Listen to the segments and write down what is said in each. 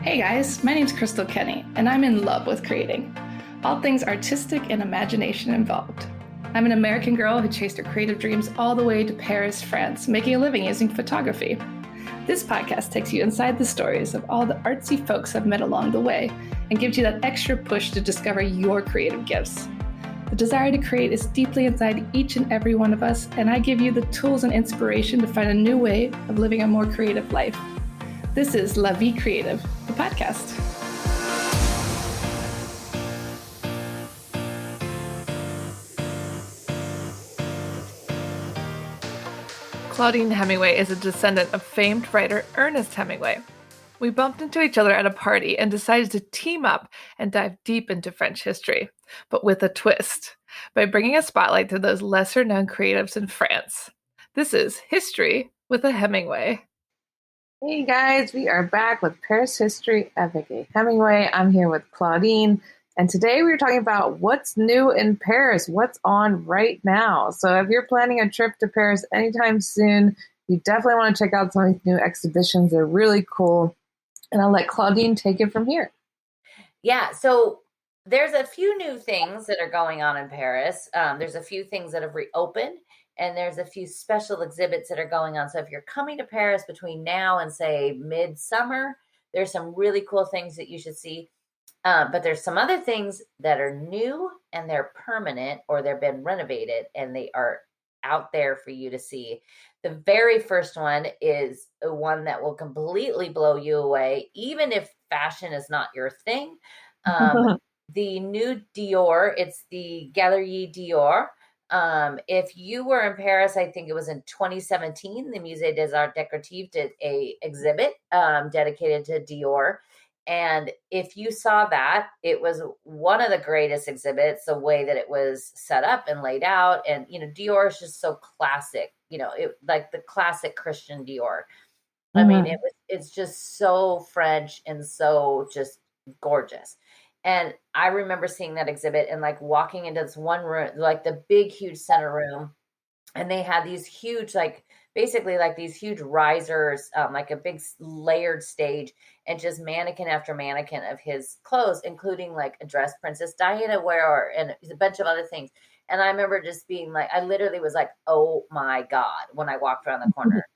Hey guys, my name's Crystal Kenny, and I'm in love with creating. All things artistic and imagination involved. I'm an American girl who chased her creative dreams all the way to Paris, France, making a living using photography. This podcast takes you inside the stories of all the artsy folks I've met along the way and gives you that extra push to discover your creative gifts. The desire to create is deeply inside each and every one of us, and I give you the tools and inspiration to find a new way of living a more creative life. This is La Vie Creative, the podcast. Claudine Hemingway is a descendant of famed writer Ernest Hemingway. We bumped into each other at a party and decided to team up and dive deep into French history, but with a twist, by bringing a spotlight to those lesser-known creatives in France. This is History with a Hemingway. Hey guys, we are back with Paris History, Avec, Hemingway. I'm here with Claudine, and today we're talking about what's new in Paris, what's on right now. So if you're planning a trip to Paris anytime soon, you definitely want to check out some of these new exhibitions. They're really cool. And I'll let Claudine take it from here. Yeah, so there's a few new things that are going on in Paris. There's a few things that have reopened. And there's a few special exhibits that are going on. So if you're coming to Paris between now and, say, midsummer, there's some really cool things that you should see. But there's some other things that are new and they're permanent, or they've been renovated and they are out there for you to see. The very first one is one that will completely blow you away, even if fashion is not your thing. The new Dior, it's the Galerie Dior. If you were in Paris, I think it was in 2017, the Musée des Arts Décoratifs did a exhibit dedicated to Dior. And if you saw that, it was one of the greatest exhibits, the way that it was set up and laid out. And, you know, Dior is just so classic, you know, it like the classic Christian Dior. I mean, it's just so French and so just gorgeous. And I remember seeing that exhibit and like walking into this one room, like the big, huge center room. And they had these huge, like basically like these huge risers, like a big layered stage, and just mannequin after mannequin of his clothes, including like a dress Princess Diana wore and a bunch of other things. And I remember just being like, I literally was like, oh my God, when I walked around the corner.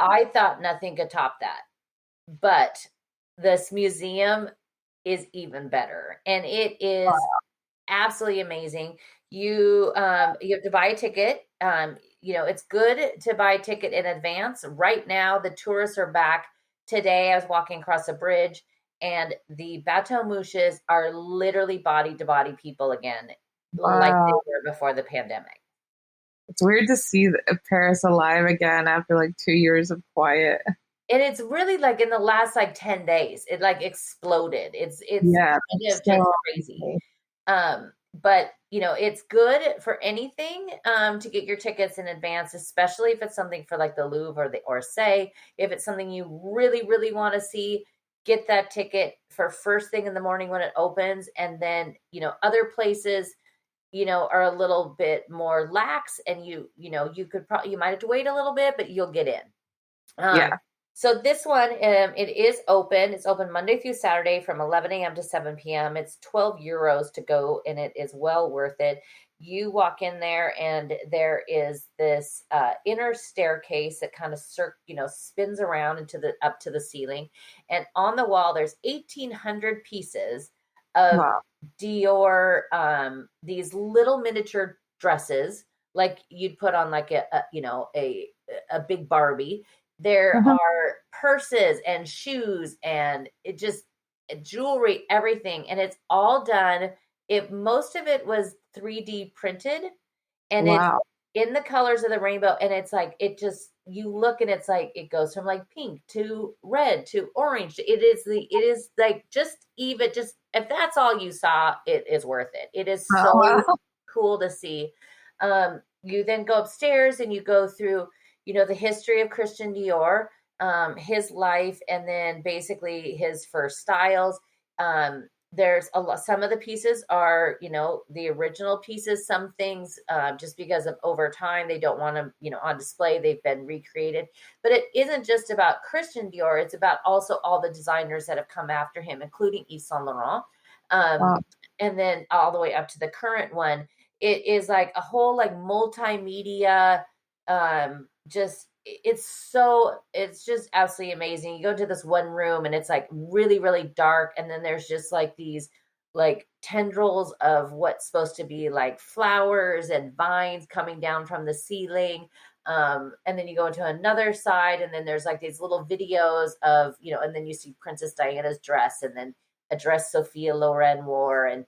I thought nothing could top that. But this museum is even better, and it is absolutely amazing. You have to buy a ticket. You know, it's good to buy a ticket in advance. Right now, the tourists are back. Today, I was walking across a bridge, and the bateau mouches are literally body-to-body people again, like they were before the pandemic. It's weird to see Paris alive again after like 2 years of quiet. And it's really like in the last like 10 days, it like exploded. It's yeah, kind of just crazy. But you know, it's good for anything to get your tickets in advance, especially if it's something for like the Louvre or the Orsay. If it's something you really, really want to see, get that ticket for first thing in the morning when it opens. And then, you know, other places, you know, are a little bit more lax, and you know, you might have to wait a little bit, but you'll get in. So this one, it is open. It's open Monday through Saturday from 11 a.m. to 7 p.m. It's 12 euros to go, and it is well worth it. You walk in there, and there is this inner staircase that kind of spins around up to the ceiling. And on the wall, there's 1,800 pieces of Dior, these little miniature dresses, like you'd put on like a big Barbie. There are purses and shoes and it just jewelry, everything. And it's all done. Most of it was 3D printed, and it's in the colors of the rainbow. And it's like, you look and it's like, it goes from like pink to red to orange. It is like, if that's all you saw, it is worth it. It is so cool to see. You then go upstairs and you go through, you know, the history of Christian Dior, his life, and then basically his first styles. there's a lot, some of the pieces are, the original pieces. Some things, just because of over time, they don't want them, on display. They've been recreated. But it isn't just about Christian Dior. It's about also all the designers that have come after him, including Yves Saint Laurent. Wow. And then all the way up to the current one. It is like a whole like multimedia, it's just absolutely amazing. You go to this one room and it's like really, really dark. And then there's just like these like tendrils of what's supposed to be like flowers and vines coming down from the ceiling. And then you go into another side and then there's like these little videos of, and then you see Princess Diana's dress and then a dress Sophia Loren wore. And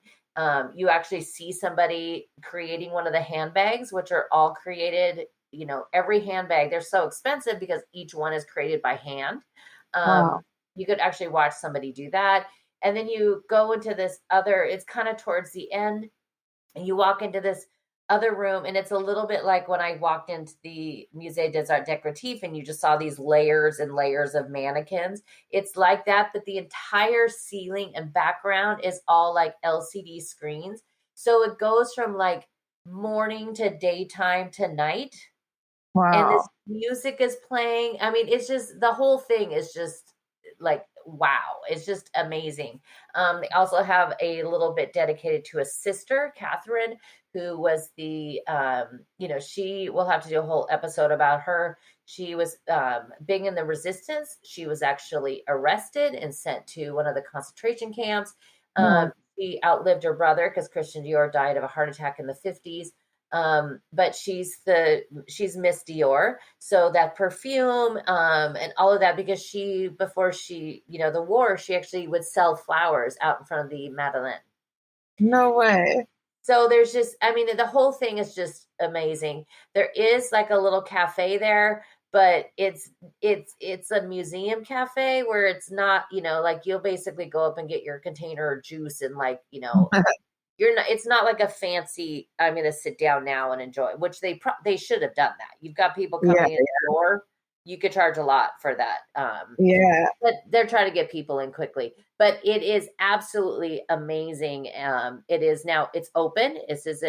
you actually see somebody creating one of the handbags, which are all created, every handbag. They're so expensive because each one is created by hand. Wow. You could actually watch somebody do that. And then you go into this other, it's kind of towards the end, and you walk into this other room, and it's a little bit like when I walked into the Musée des Arts Décoratifs and you just saw these layers and layers of mannequins. It's like that, but the entire ceiling and background is all like LCD screens. So it goes from like morning to daytime to night. And this Wow. music is playing. I mean, it's just, the whole thing is just like, wow, it's just amazing. They also have a little bit dedicated to a sister, Catherine, who was the, she will have to do a whole episode about her. She was big in the resistance. She was actually arrested and sent to one of the concentration camps. Oh, She outlived her brother because Christian Dior died of a heart attack in the 50s. But she's Miss Dior. So that perfume, and all of that, because before the war, she actually would sell flowers out in front of the Madeleine. no way. So there's just, I mean, the whole thing is just amazing. There is like a little cafe there, but it's a museum cafe where it's not, like you'll basically go up and get your container of juice and like, it's not like a fancy, I'm going to sit down now and enjoy, which they should have done that. You've got people Yeah. coming in the door. You could charge a lot for that. Yeah. But they're trying to get people in quickly. But it is absolutely amazing. It is now, it's open. This is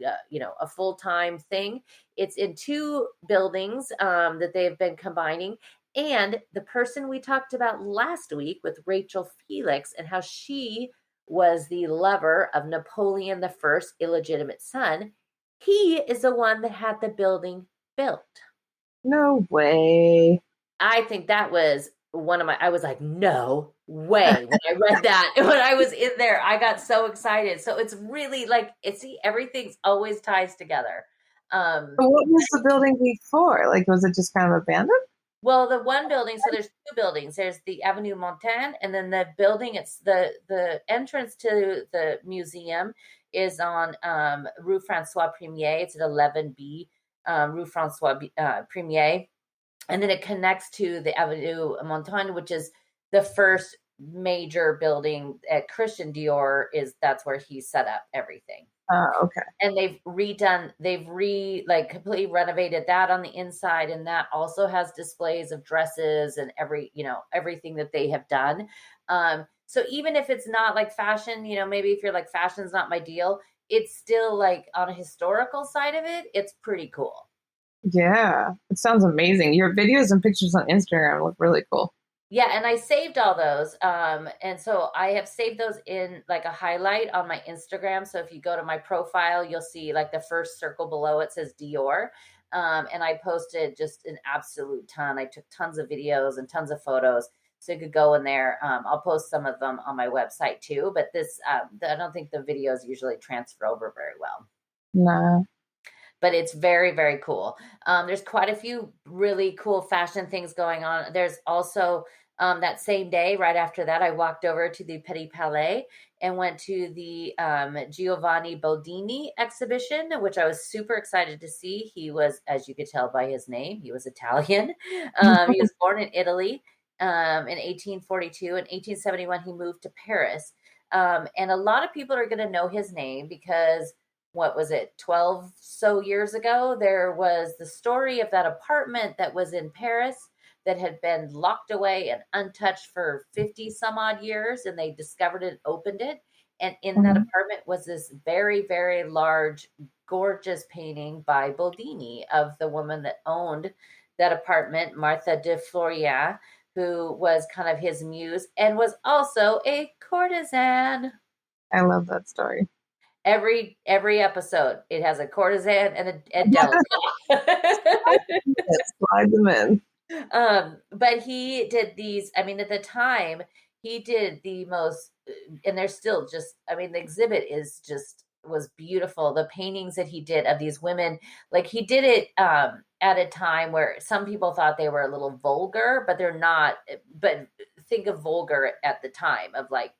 a full-time thing. It's in 2 buildings that they've been combining. And the person we talked about last week with Rachel Felix and how she was the lover of Napoleon I's illegitimate son, he is the one that had the building built. No way. I think that was I was like, no way. When I read that, when I was in there, I got so excited. So it's really like, everything's always ties together. But what was the building before? Like, was it just kind of abandoned? Well, the one building, so there's 2 buildings. There's the Avenue Montaigne, and then the building, it's the entrance to the museum is on Rue Francois Premier. It's at 11B, Rue Francois Premier. And then it connects to the Avenue Montaigne, which is the first major building at Christian Dior. That's where he set up everything. Okay. And they've completely renovated that on the inside. And that also has displays of dresses and everything that they have done. So even if it's not like fashion, maybe if you're like, fashion's not my deal, it's still like on a historical side of it, it's pretty cool. Yeah. It sounds amazing. Your videos and pictures on Instagram look really cool. Yeah, and I saved all those. And so I have saved those in like a highlight on my Instagram. So if you go to my profile, you'll see like the first circle below it says Dior. And I posted just an absolute ton. I took tons of videos and tons of photos. So you could go in there. I'll post some of them on my website too. But I don't think the videos usually transfer over very well. Nah. But it's very, very cool. There's quite a few really cool fashion things going on. There's also that same day, right after that, I walked over to the Petit Palais and went to the Giovanni Bodini exhibition, which I was super excited to see. He was, as you could tell by his name, he was Italian. He was born in Italy in 1842. In 1871, he moved to Paris. And a lot of people are going to know his name because what was it, 12 so years ago, there was the story of that apartment that was in Paris that had been locked away and untouched for 50 some odd years, and they discovered it, opened it. And in that apartment was this very, very large, gorgeous painting by Boldini of the woman that owned that apartment, Martha de Florian, who was kind of his muse and was also a courtesan. I love that story. Every episode, it has a courtesan and a delegate. Slide them in. But he did these, I mean, at the time, he did the most, and they're still just, I mean, the exhibit was beautiful. The paintings that he did of these women, like he did it at a time where some people thought they were a little vulgar, but they're not. But think of vulgar at the time of like,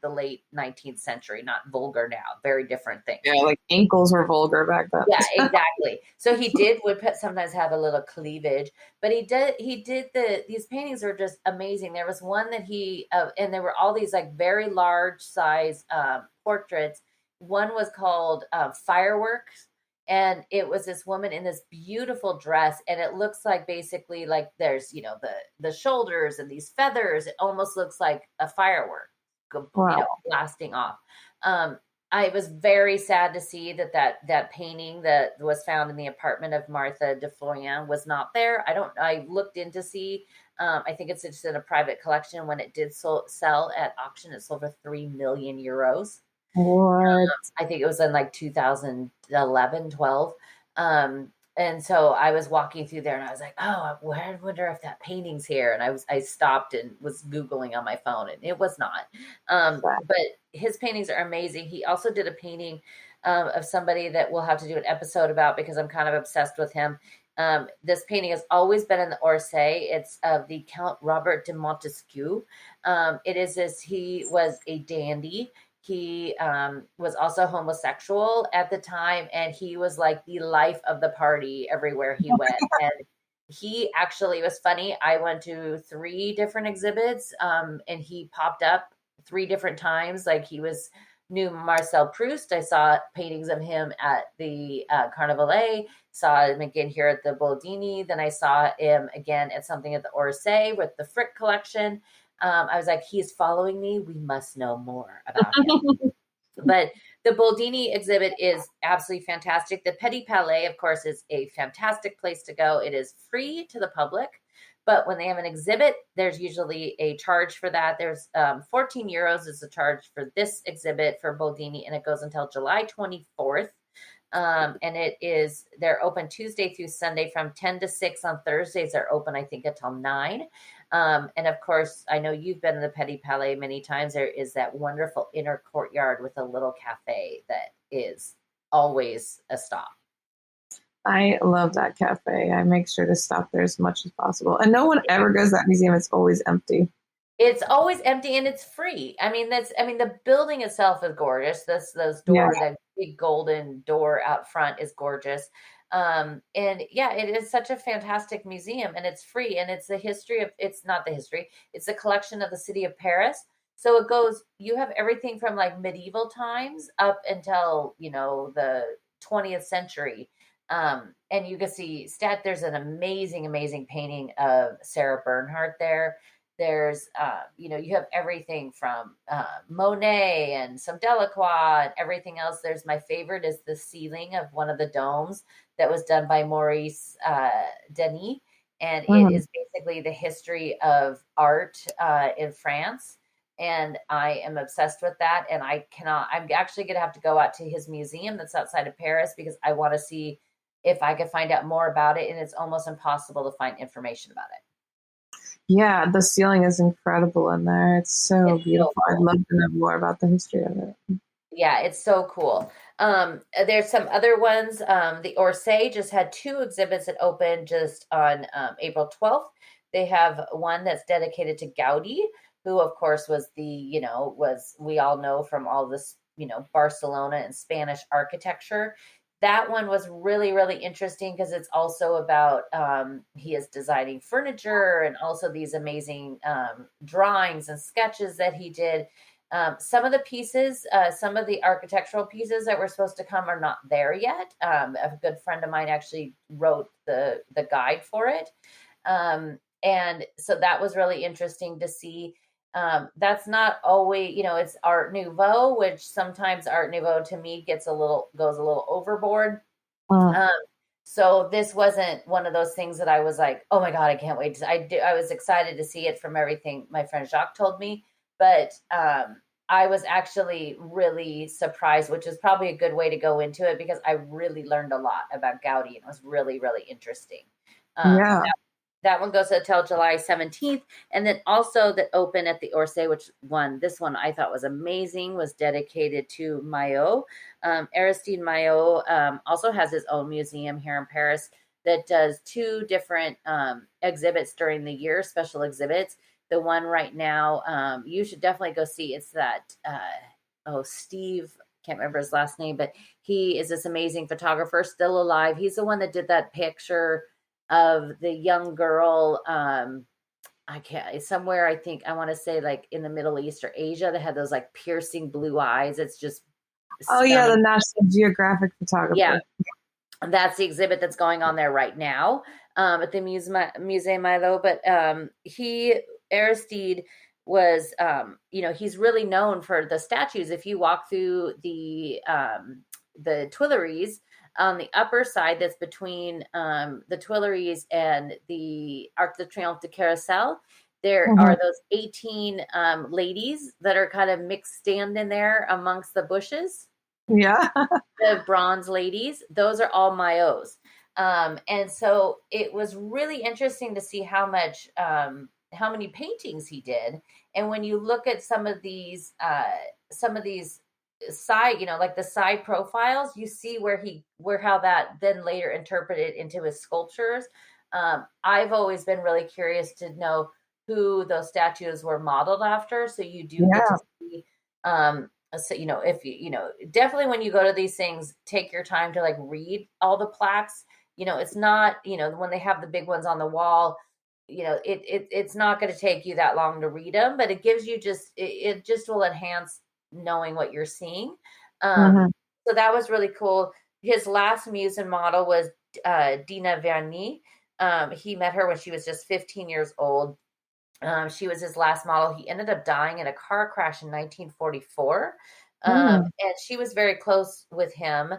the late 19th century, not vulgar now, very different thing. Yeah, like ankles were vulgar back then. Yeah, exactly. So he would sometimes have a little cleavage, but he did these paintings are just amazing. There was one that and there were all these like very large size portraits. One was called Fireworks, and it was this woman in this beautiful dress, and it looks like basically like there's the shoulders and these feathers. It almost looks like a firework. Wow. Blasting off. I was very sad to see that painting that was found in the apartment of Martha de Florian was not there. I looked in to see. I think it's just in a private collection. When it did sell at auction, it sold for 3 million euros. What? I think it was in like 2011, 12. And so I was walking through there and I was like, oh, I wonder if that painting's here. And I stopped and was Googling on my phone, and it was not. But his paintings are amazing. He also did a painting of somebody that we'll have to do an episode about because I'm kind of obsessed with him. This painting has always been in the Orsay. It's of the Count Robert de Montesquieu. He was a dandy. He was also homosexual at the time, and he was like the life of the party everywhere he went. And he actually, it was funny. I went to 3 different exhibits, and he popped up 3 different times. Like knew Marcel Proust. I saw paintings of him at the Carnavalet, saw him again here at the Boldini. Then I saw him again at something at the Orsay with the Frick collection. I was like, he's following me. We must know more about him. But the Boldini exhibit is absolutely fantastic. The Petit Palais, of course, is a fantastic place to go. It is free to the public, but when they have an exhibit, there's usually a charge for that. There's 14 euros is the charge for this exhibit for Boldini, and it goes until July 24th. And they're open Tuesday through Sunday from 10 to 6. On Thursdays, they're open, I think, until 9. And of course, I know you've been in the Petit Palais many times. There is that wonderful inner courtyard with a little cafe that is always a stop. I love that cafe. I make sure to stop there as much as possible. And no one ever goes to that museum. It's always empty. It's always empty and it's free. The building itself is gorgeous. Those doors, that big golden door out front is gorgeous. And yeah, it is such a fantastic museum, and it's free, and it's it's a collection of the city of Paris. So you have everything from like medieval times up until, the 20th century. And you can see there's an amazing, amazing painting of Sarah Bernhardt there. There's, you have everything from Monet and some Delacroix and everything else. There's my favorite is the ceiling of one of the domes that was done by Maurice Denis. And it is basically the history of art in France. And I am obsessed with that. And I'm actually going to have to go out to his museum that's outside of Paris because I want to see if I could find out more about it. And it's almost impossible to find information about it. Yeah, the ceiling is incredible in there. It's so beautiful. So cool. I'd love to know more about the history of it. Yeah, it's so cool. There's some other ones. The Orsay just had 2 exhibits that opened just on April 12th. They have one that's dedicated to Gaudi, who of course was we all know from all this, Barcelona and Spanish architecture. That one was really, really interesting because it's also about he is designing furniture and also these amazing drawings and sketches that he did. Some of the pieces, some of the architectural pieces that were supposed to come are not there yet. A good friend of mine actually wrote the guide for it. And so that was really interesting to see. That's not always, it's Art Nouveau, which sometimes Art Nouveau to me goes a little overboard. Um, so this wasn't one of those things that I was like, oh my God, I can't wait. I was excited to see it from everything my friend Jacques told me, but I was actually really surprised, which is probably a good way to go into it because I really learned a lot about Gaudi and it was really, really interesting. Yeah. That one goes until July 17th. And then also the open at the Orsay, this one I thought was amazing, was dedicated to Maillot. Aristide Maillot also has his own museum here in Paris that does 2 different exhibits during the year, special exhibits. The one right now, you should definitely go see. It's that, Steve, can't remember his last name, but he is this amazing photographer, still alive. He's the one that did that picture of the young girl, somewhere, I think I want to say like in the Middle East or Asia, that had those like piercing blue eyes. It's just stunning. Yeah, the National Geographic photographer. Yeah, that's the exhibit that's going on there right now at the Musée Milo. But Aristide was, he's really known for the statues. If you walk through the Tuileries, on the upper side that's between the Tuileries and the Arc de Triomphe de Carrousel, there are those 18 ladies that are kind of mixed standing there amongst the bushes. Yeah. The bronze ladies, those are all Maillots. And so it was really interesting to see how many paintings he did. And when you look at some of these side, like the side profiles, you see how that then later interpreted into his sculptures. I've always been really curious to know who those statues were modeled after. So you do get to see, so, if definitely when you go to these things, take your time to like read all the plaques. It's not, when they have the big ones on the wall, it's not going to take you that long to read them, but it gives you it just will enhance knowing what you're seeing. So that was really cool. His last museum model was Dina Verny. He met her when she was just 15 years old. She was his last model. He ended up dying in a car crash in 1944. And she was very close with him,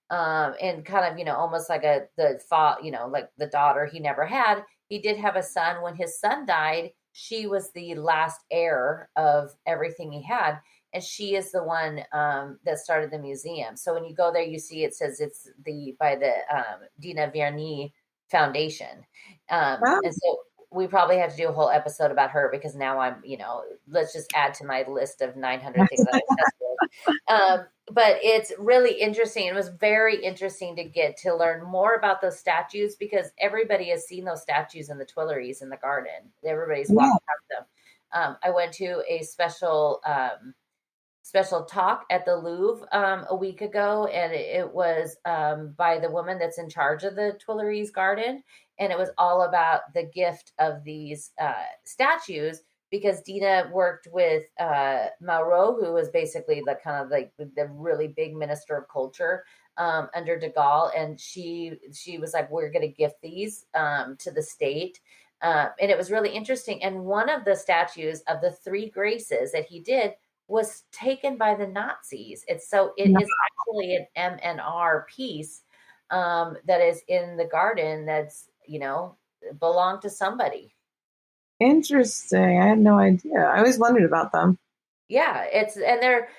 and kind of, almost like like the daughter he never had. He did have a son. When his son died, she was the last heir of everything he had. And she is the one that started the museum. So when you go there, you see it says it's by the Dina Verny Foundation. And so we probably have to do a whole episode about her because now I'm, let's just add to my list of 900 things that I'm obsessed with. But it's really interesting. It was very interesting to get to learn more about those statues because everybody has seen those statues in the Tuileries in the garden. Everybody's walked past them. I went to a special talk at the Louvre a week ago, and it was by the woman that's in charge of the Tuileries garden, and it was all about the gift of these statues because Dina worked with Malraux, who was basically the kind of like the really big minister of culture under de Gaulle, and she was like, we're going to gift these to the state. And it was really interesting. And one of the statues of the 3 Graces that he did was taken by the Nazis. It is actually an MNR piece that is in the garden that's, belonged to somebody. Interesting. I had no idea. I always wondered about them. Yeah, and they're,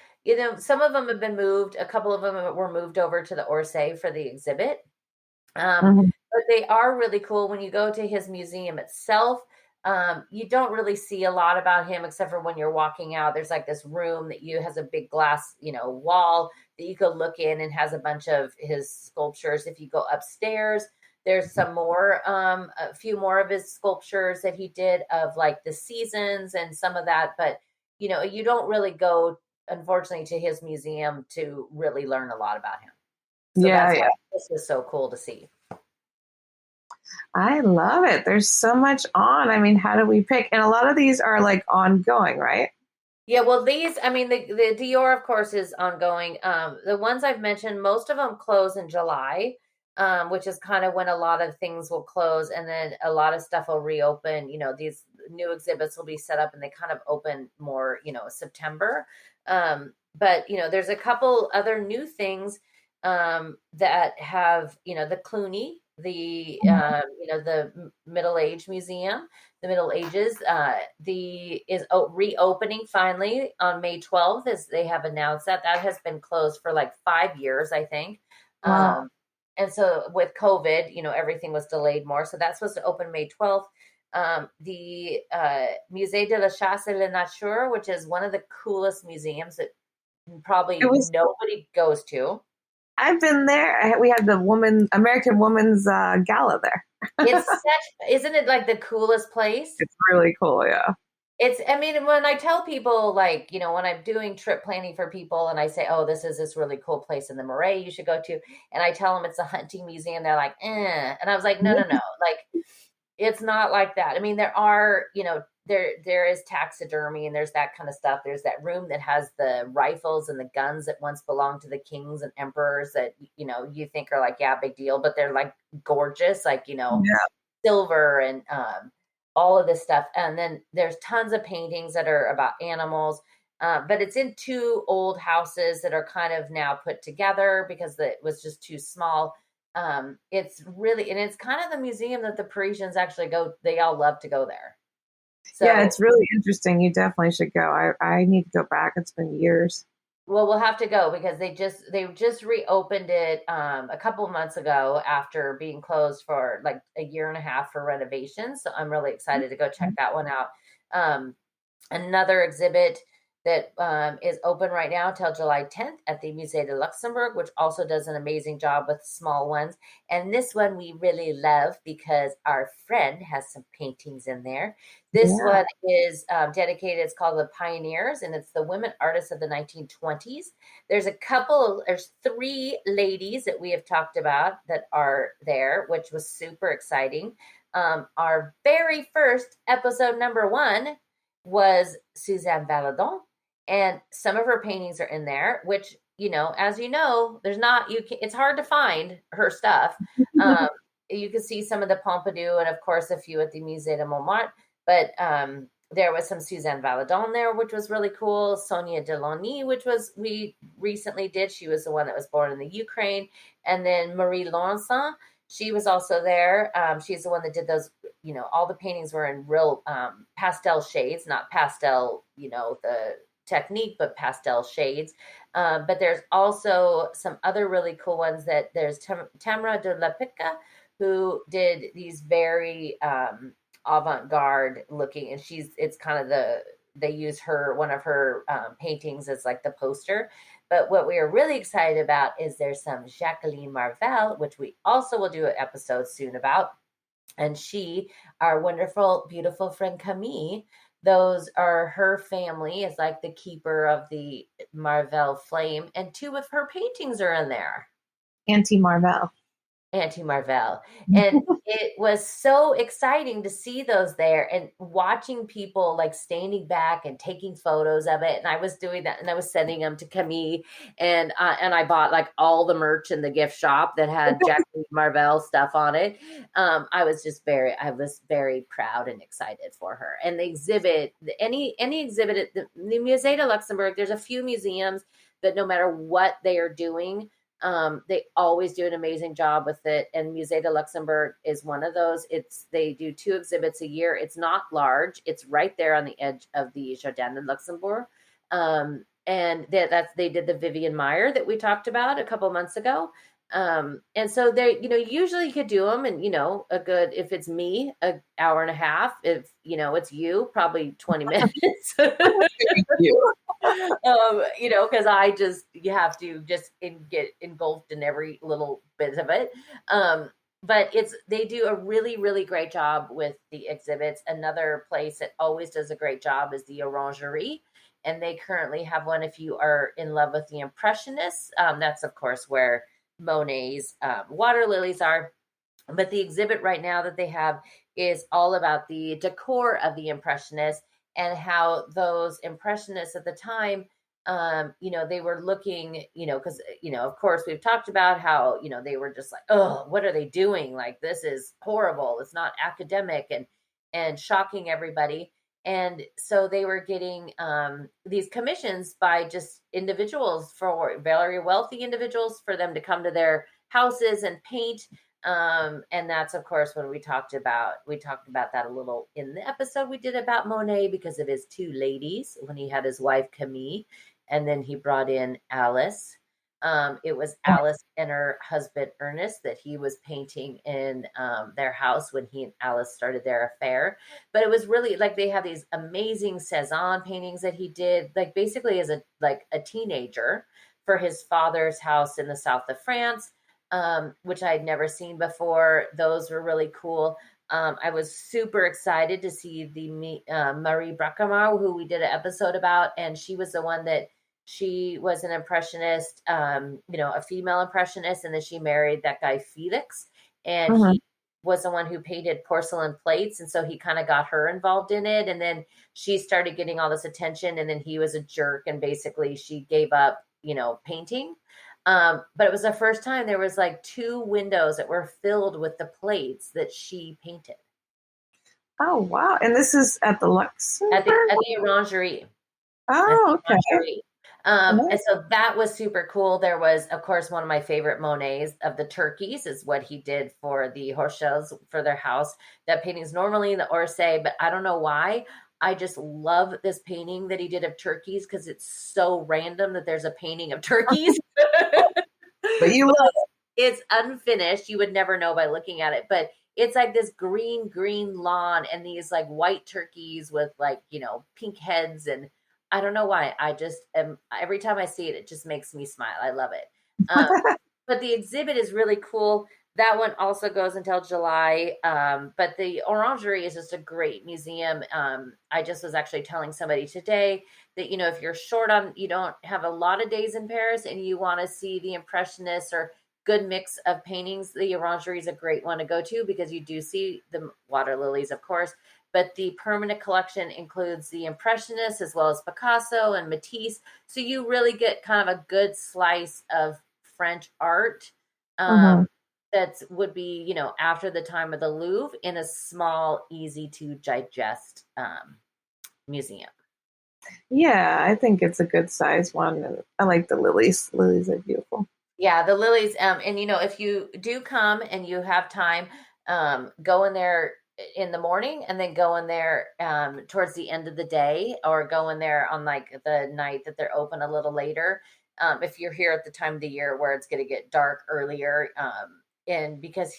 some of them have been moved. A couple of them were moved over to the Orsay for the exhibit. But they are really cool. When you go to his museum itself, you don't really see a lot about him except for when you're walking out. There's like this room that has a big glass, wall that you could look in and has a bunch of his sculptures. If you go upstairs, there's some more, a few more of his sculptures that he did of like the seasons and some of that. But, you don't really go, unfortunately, to his museum to really learn a lot about him. So that's why this is so cool to see. I love it. There's so much on. I mean, how do we pick? And a lot of these are like ongoing, right? Yeah, well, these, I mean, the Dior, of course, is ongoing. The ones I've mentioned, most of them close in July. which is kind of when a lot of things will close and then a lot of stuff will reopen. These new exhibits will be set up and they kind of open more, September. But there's a couple other new things that have, the Clooney, the Middle Age Museum, the Middle Ages, is reopening finally on May 12th, as they have announced that has been closed for like 5 years, I think. Wow. And so with COVID, everything was delayed more. So that's supposed to open May 12th. The Musée de la Chasse et la Nature, which is one of the coolest museums that probably nobody goes to. I've been there. We had the American Woman's Gala there. Isn't it like the coolest place? It's really cool, yeah. When I tell people, like, when I'm doing trip planning for people and I say, oh, this is this really cool place in the Marais you should go to, and I tell them it's a hunting museum, they're like, eh. And I was like, no. Like, it's not like that. There are, there is taxidermy and there's that kind of stuff. There's that room that has the rifles and the guns that once belonged to the kings and emperors that, you think are like, yeah, big deal, but they're like gorgeous, like, silver and all of this stuff. And then there's tons of paintings that are about animals. But it's in 2 old houses that are kind of now put together because it was just too small. It's kind of the museum that the Parisians actually go. They all love to go there. So, yeah, it's really interesting. You definitely should go. I need to go back. It's been years. Well, we'll have to go because they just reopened it a couple of months ago after being closed for like a year and a half for renovations. So I'm really excited to go check that one out. Another exhibit that is open right now till July 10th at the Musée de Luxembourg, which also does an amazing job with small ones. And this one we really love because our friend has some paintings in there. This one is dedicated, it's called The Pioneers, and it's the women artists of the 1920s. There's 3 ladies that we have talked about that are there, which was super exciting. Our very first episode, number 1, was Suzanne Valadon. And some of her paintings are in there, which, as you know, it's hard to find her stuff. You can see some of the Pompidou and, of course, a few at the Musée de Montmartre. But there was some Suzanne Valadon there, which was really cool. Sonia Delaunay, which we recently did. She was the one that was born in the Ukraine. And then Marie Laurencin, she was also there. She's the one that did those, all the paintings were in real pastel shades, not pastel, the technique, but pastel shades. But there's also some other really cool ones that there's Tamara de la Pica, who did these very avant-garde looking, and it's kind of they use one of her paintings as like the poster. But what we are really excited about is there's some Jacqueline Marvel, which we also will do an episode soon about. And our wonderful, beautiful friend Camille, those are her family, is like the keeper of the Marvel flame. And 2 of her paintings are in there. Auntie Marvel. And it was so exciting to see those there and watching people like standing back and taking photos of it. And I was doing that and I was sending them to Camille, and I bought like all the merch in the gift shop that had Jacqueline Marvel stuff on it. I was very proud and excited for her. And the exhibit, any exhibit at the Musée de Luxembourg, there's a few museums that no matter what they are doing, they always do an amazing job with it. And Musée de Luxembourg is one of those. They do 2 exhibits a year. It's not large. It's right there on the edge of the Jardin de Luxembourg. And they did the Vivian Maier that we talked about a couple months ago. And so they, usually you could do them and, if it's me, an hour and a half, if, it's you, probably 20 minutes, because you have to just get engulfed in every little bit of it. But they do a really, really great job with the exhibits. Another place that always does a great job is the Orangerie. And they currently have one, if you are in love with the Impressionists. That's, of course, where Monet's water lilies are. But the exhibit right now that they have is all about the decor of the Impressionists and how those Impressionists at the time they were looking, because, of course, we've talked about how, they were just like, oh, what are they doing? Like, this is horrible. It's not academic, and shocking everybody. And so they were getting these commissions by just individuals, for very wealthy individuals, for them to come to their houses and paint. And that's, of course, what we talked about. We talked about that a little in the episode we did about Monet, because of his two ladies, when he had his wife Camille, and then he brought in Alice. It was Alice and her husband Ernest that he was painting in their house when he and Alice started their affair. But it was really like, they have these amazing Cezanne paintings that he did, like basically as a teenager, for his father's house in the south of France, which I had never seen before. Those were really cool. I was super excited to see the Marie Bracamar, who we did an episode about, and she was the one that, she was an impressionist, a female impressionist, and then she married that guy Felix, and he was the one who painted porcelain plates, and so he kind of got her involved in it, and then she started getting all this attention, and then he was a jerk, and basically she gave up, painting. But it was the first time there was like 2 windows that were filled with the plates that she painted. Oh, wow. And this is at the Luxembourg? At the Orangerie. Oh, okay. Orangerie. And so that was super cool. There was, of course, one of my favorite Monets of the turkeys is what he did for the Horchels for their house. That painting is normally in the Orsay, but I don't know why. I just love this painting that he did of turkeys, because it's so random that there's a painting of turkeys. But you love it. It's unfinished. You would never know by looking at it, but it's like this green lawn and these like white turkeys with like, pink heads, and I don't know why. I just every time I see it, it just makes me smile. I love it. But the exhibit is really cool. That one also goes until July. But the Orangerie is just a great museum. I just was actually telling somebody today that, if you're short on, you don't have a lot of days in Paris and you want to see the Impressionists or good mix of paintings, the Orangerie is a great one to go to, because you do see the water lilies, of course. But the permanent collection includes the Impressionists as well as Picasso and Matisse. So you really get kind of a good slice of French art that would be, after the time of the Louvre, in a small, easy to digest museum. Yeah, I think it's a good size one. I like the lilies. Lilies are beautiful. Yeah, the lilies. And, if you do come and you have time, go in there in the morning and then go in there towards the end of the day, or go in there on like the night that they're open a little later. If you're here at the time of the year where it's going to get dark earlier, and because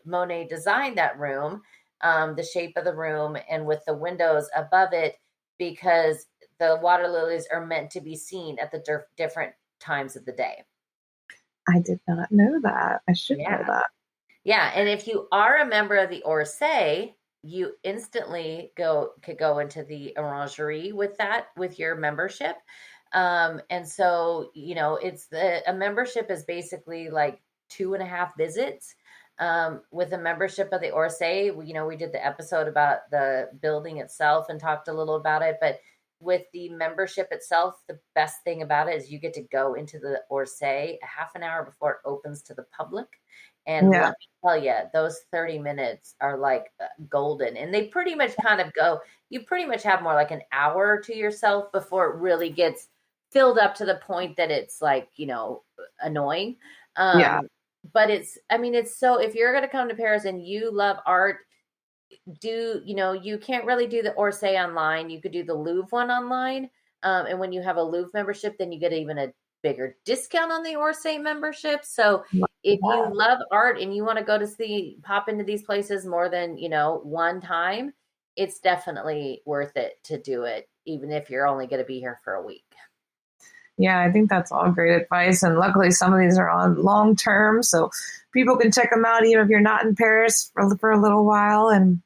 Monet designed that room, the shape of the room and with the windows above it, because the water lilies are meant to be seen at the different times of the day. I did not know that. I should know that. Yeah, and if you are a member of the Orsay, you instantly could go into the Orangerie with your membership. And so, it's a membership is basically like 2.5 visits. With a membership of the Orsay, we did the episode about the building itself and talked a little about it, but with the membership itself, the best thing about it is you get to go into the Orsay a half an hour before it opens to the public. And let me tell you, those 30 minutes are like golden. And they pretty much you pretty much have more like an hour to yourself before it really gets filled up to the point that it's like, annoying. But it's so, if you're going to come to Paris and you love art, you can't really do the Orsay online. You could do the Louvre one online. And when you have a Louvre membership, then you get even a bigger discount on the Orsay membership. So if you love art and you want to go to pop into these places more than, one time, it's definitely worth it to do it, even if you're only going to be here for a week. Yeah, I think that's all great advice. And luckily, some of these are on long term, so people can check them out even if you're not in Paris for a little while. And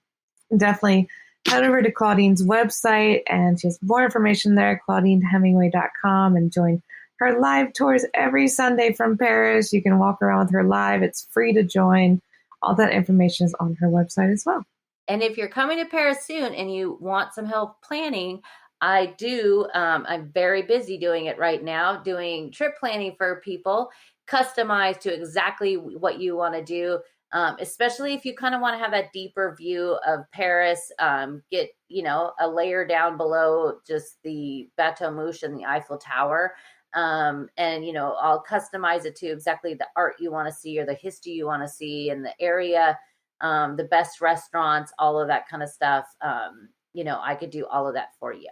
definitely head over to Claudine's website, and she has more information there, ClaudineHemingway.com, and join her live tours every Sunday from Paris. You can walk around with her live. It's free to join. All that information is on her website as well. And if you're coming to Paris soon and you want some help planning, I'm very busy doing it right now, doing trip planning for people, customized to exactly what you want to do. Especially if you kind of want to have that deeper view of Paris, get, a layer down below just the Bateau Mouche and the Eiffel Tower. And I'll customize it to exactly the art you want to see or the history you want to see and the area, the best restaurants, all of that kind of stuff. I could do all of that for you.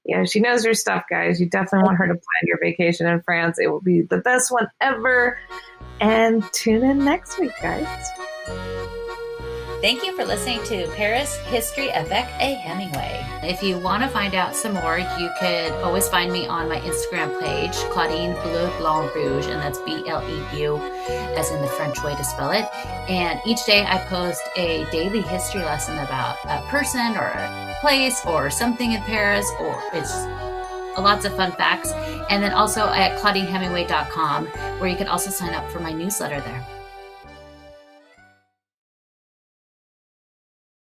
Yeah, she knows her stuff, guys. You definitely want her to plan your vacation in France. It will be the best one ever. And tune in next week, guys. Thank you for listening to Paris History Avec a Hemingway. If you want to find out some more, you could always find me on my Instagram page, Claudine Bleu Blanc Rouge, and that's BLEU, as in the French way to spell it. And each day I post a daily history lesson about a person or a place or something in Paris, or it's lots of fun facts. And then also at ClaudineHemingway.com, where you can also sign up for my newsletter there.